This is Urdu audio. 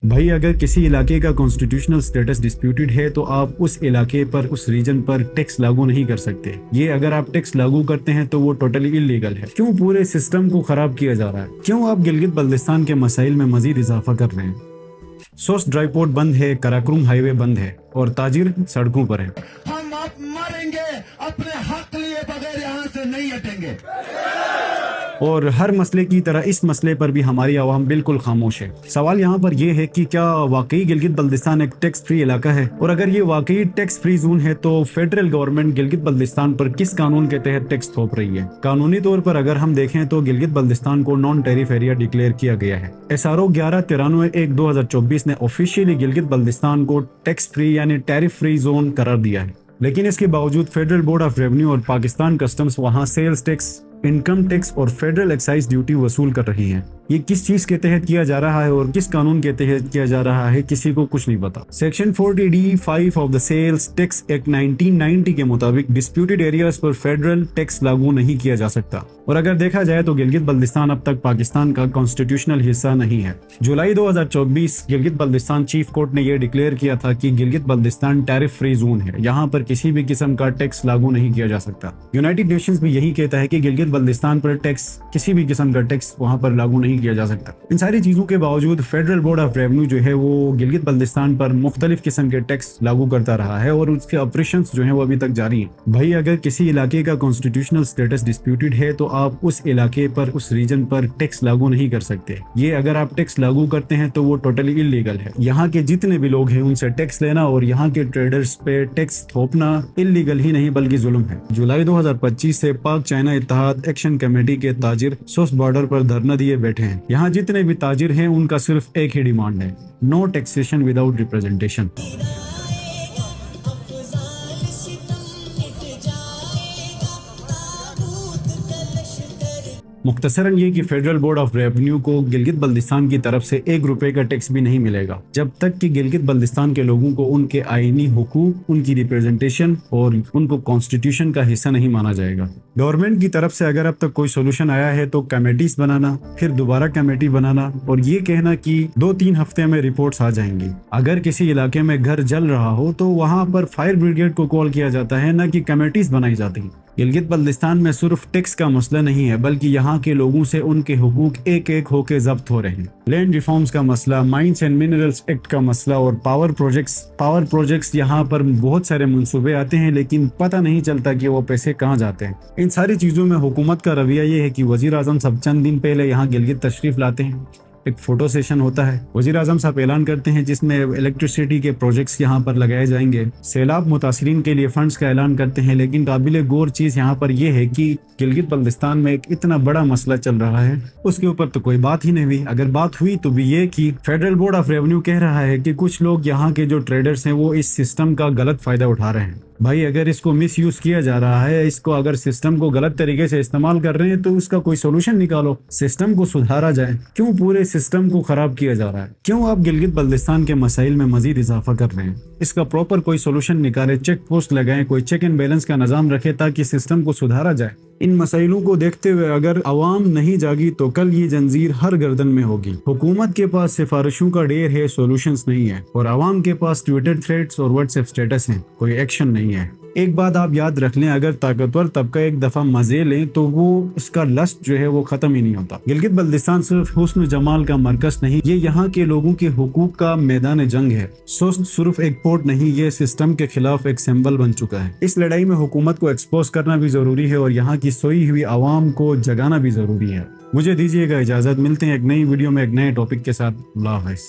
بھائی اگر کسی علاقے کا کانسٹیٹیوشنل سٹیٹس ڈسپیوٹڈ ہے تو آپ اس علاقے پر اس ریجن پر ٹیکس لاگو نہیں کر سکتے. یہ اگر آپ ٹیکس لاگو کرتے ہیں تو وہ ٹوٹلی انلیگل ہے. کیوں پورے سسٹم کو خراب کیا جا رہا ہے؟ کیوں آپ گلگت بلتستان کے مسائل میں مزید اضافہ کر رہے ہیں؟ سوس ڈرائی پورٹ بند ہے، کراکرم ہائی وے بند ہے اور تاجر سڑکوں پر ہے. ہم اب مریں گے، اپنے حق لیے بغیر یہاں سے نہیں ہٹیں گے. اور ہر مسئلے کی طرح اس مسئلے پر بھی ہماری عوام بالکل خاموش ہے. سوال یہاں پر یہ ہے کہ کیا واقعی گلگت بلتستان ایک ٹیکس فری علاقہ ہے؟ اور اگر یہ واقعی ٹیکس فری زون ہے تو فیڈرل گورنمنٹ گلگت بلتستان پر کس قانون کے تحت ٹیکس تھوپ رہی ہے؟ قانونی طور پر اگر ہم دیکھیں تو گلگت بلتستان کو نان ٹیرف ایریا ڈکلیئر کیا گیا ہے. SRO 1193/2024 نے آفیشیلی گلگت بلتستان کو ٹیکس فری یعنی ٹیرف فری زون قرار دیا ہے. لیکن اس کے باوجود فیڈرل بورڈ آف ریونیو اور پاکستان کسٹمز وہاں سیلز ٹیکس، انکم ٹیکس اور فیڈرل ایکسائز ڈیوٹی وصول کر رہی ہیں. یہ کس چیز کے تحت کیا جا رہا ہے اور کس قانون کے تحت کیا جا رہا ہے کسی کو کچھ نہیں پتا. Section 40D5 of the sales tax act 1990 کے مطابق ڈسپیوٹڈ ایریاز پر فیڈرل ٹیکس لاگو نہیں کیا جا سکتا. اور اگر دیکھا جائے تو گلگت بلتستان اب تک پاکستان کا کانسٹیٹیوشنل حصہ نہیں ہے. جولائی 2024 گلگت بلتستان چیف کورٹ نے یہ ڈکلیئر کیا تھا کہ Gilgit Baltistan tariff free zone ہے، یہاں پر کسی بھی قسم کا ٹیکس لاگو نہیں کیا جا سکتا. یونائٹڈ نیشنز بھی یہی کہتا ہے کہ گلگت بلتستان پر ٹیکس، کسی بھی قسم کا ٹیکس وہاں پر لاگو نہیں کیا جا سکتا. ان ساری چیزوں کے باوجود فیڈرل بورڈ آف ریونیو جو ہے وہ گلگت بلتستان پر مختلف قسم کے ٹیکس لاگو کرتا رہا ہے اور اس کے آپریشنز جو ہیں وہ ابھی تک جاری ہیں. بھائی اگر کسی علاقے کا کانسٹیٹیوشنل سٹیٹس ڈسپیوٹڈ ہے تو آپ اس علاقے پر اس ریجن پر ٹیکس لاگو نہیں کر سکتے. یہ اگر آپ ٹیکس لاگو کرتے ہیں تو وہ ٹوٹلی انلیگل ہے. یہاں کے جتنے بھی لوگ ہیں ان سے ٹیکس لینا اور یہاں کے ٹریڈرز پہ ٹیکس تھوپنا انلیگل ہی نہیں بلکہ ظلم ہے. جولائی 2025 سے پاک چائنا اتحاد ایکشن کمیٹی کے تاجر سوس بارڈر پر دھرنا دیے بیٹھے ہیں. یہاں جتنے بھی تاجر ہیں ان کا صرف ایک ہی ڈیمانڈ ہے: نو ٹیکسیشن وداؤٹ ریپرزنٹیشن. مختصراً یہ کہ فیڈرل بورڈ آف ریونیو کو گلگت بلتستان کی طرف سے 1 روپے کا ٹیکس بھی نہیں ملے گا جب تک کہ گلگت بلتستان کے لوگوں کو ان کے آئینی حقوق، ان کی ریپرزنٹیشن اور ان کو کانسٹیٹیوشن کا حصہ نہیں مانا جائے گا. گورنمنٹ کی طرف سے اگر اب تک کوئی سولوشن آیا ہے تو کمیٹیز بنانا، پھر دوبارہ کمیٹی بنانا اور یہ کہنا کہ 2-3 ہفتے میں رپورٹس آ جائیں گی. اگر کسی علاقے میں گھر جل رہا ہو تو وہاں پر فائر بریگیڈ کو کال کیا جاتا ہے، نہ کہ کمیٹیز بنائی جاتی ہیں. گلگت بلتستان میں صرف ٹیکس کا مسئلہ نہیں ہے بلکہ یہاں کے لوگوں سے ان کے حقوق ایک ایک ہو کے ضبط ہو رہے ہیں. لینڈ ریفارمز کا مسئلہ، مائنز اینڈ منرلز ایکٹ کا مسئلہ اور پاور پروجیکٹس یہاں پر بہت سارے منصوبے آتے ہیں لیکن پتہ نہیں چلتا کہ وہ پیسے کہاں جاتے ہیں. ان ساری چیزوں میں حکومت کا رویہ یہ ہے کہ وزیر اعظم صاحب چند دن پہلے یہاں گلگت تشریف لاتے ہیں، ایک فوٹو سیشن ہوتا ہے، وزیر اعظم صاحب اعلان کرتے ہیں جس میں الیکٹریسٹی کے پروجیکٹس یہاں پر لگائے جائیں گے، سیلاب متاثرین کے لیے فنڈز کا اعلان کرتے ہیں. لیکن قابل غور چیز یہاں پر یہ ہے کہ گلگت بلتستان میں ایک اتنا بڑا مسئلہ چل رہا ہے، اس کے اوپر تو کوئی بات ہی نہیں ہوئی. اگر بات ہوئی تو بھی یہ کہ فیڈرل بورڈ آف ریونیو کہہ رہا ہے کہ کچھ لوگ یہاں کے جو ٹریڈرز ہیں وہ اس سسٹم کا غلط فائدہ اٹھا رہے ہیں. بھائی اگر اس کو مس یوز کیا جا رہا ہے، اس کو اگر سسٹم کو غلط طریقے سے استعمال کر رہے ہیں تو اس کا کوئی سولوشن نکالو، سسٹم کو سدھارا جائے. کیوں پورے سسٹم کو خراب کیا جا رہا ہے؟ کیوں آپ گلگت بلتستان کے مسائل میں مزید اضافہ کر رہے ہیں؟ اس کا پراپر کوئی سولوشن نکالے، چیک پوسٹ لگائیں، کوئی چیک اینڈ بیلنس کا نظام رکھے تاکہ سسٹم کو سدھارا جائے. ان مسائلوں کو دیکھتے ہوئے اگر عوام نہیں جاگی تو کل یہ جنزیر ہر گردن میں ہوگی. حکومت کے پاس سفارشوں کا ڈھیر ہے، سولوشنز نہیں ہے، اور عوام کے پاس ٹویٹر تھریڈز اور واٹس ایپ سٹیٹس ہیں، کوئی ایکشن نہیں ہے. ایک بات آپ یاد رکھ لیں، اگر طاقتور طبقہ ایک دفعہ مزے لیں تو وہ اس کا لسٹ جو ہے وہ ختم ہی نہیں ہوتا. گلگت بلتستان صرف حسن و جمال کا مرکز نہیں، یہ یہاں کے لوگوں کے حقوق کا میدان جنگ ہے. سوست صرف ایک پورٹ نہیں، یہ سسٹم کے خلاف ایک سمبل بن چکا ہے. اس لڑائی میں حکومت کو ایکسپوز کرنا بھی ضروری ہے اور یہاں کی سوئی ہوئی عوام کو جگانا بھی ضروری ہے. مجھے دیجیے گا اجازت، ملتے ہیں ایک نئی ویڈیو میں ایک نئے ٹاپک کے ساتھ. اللہ حافظ.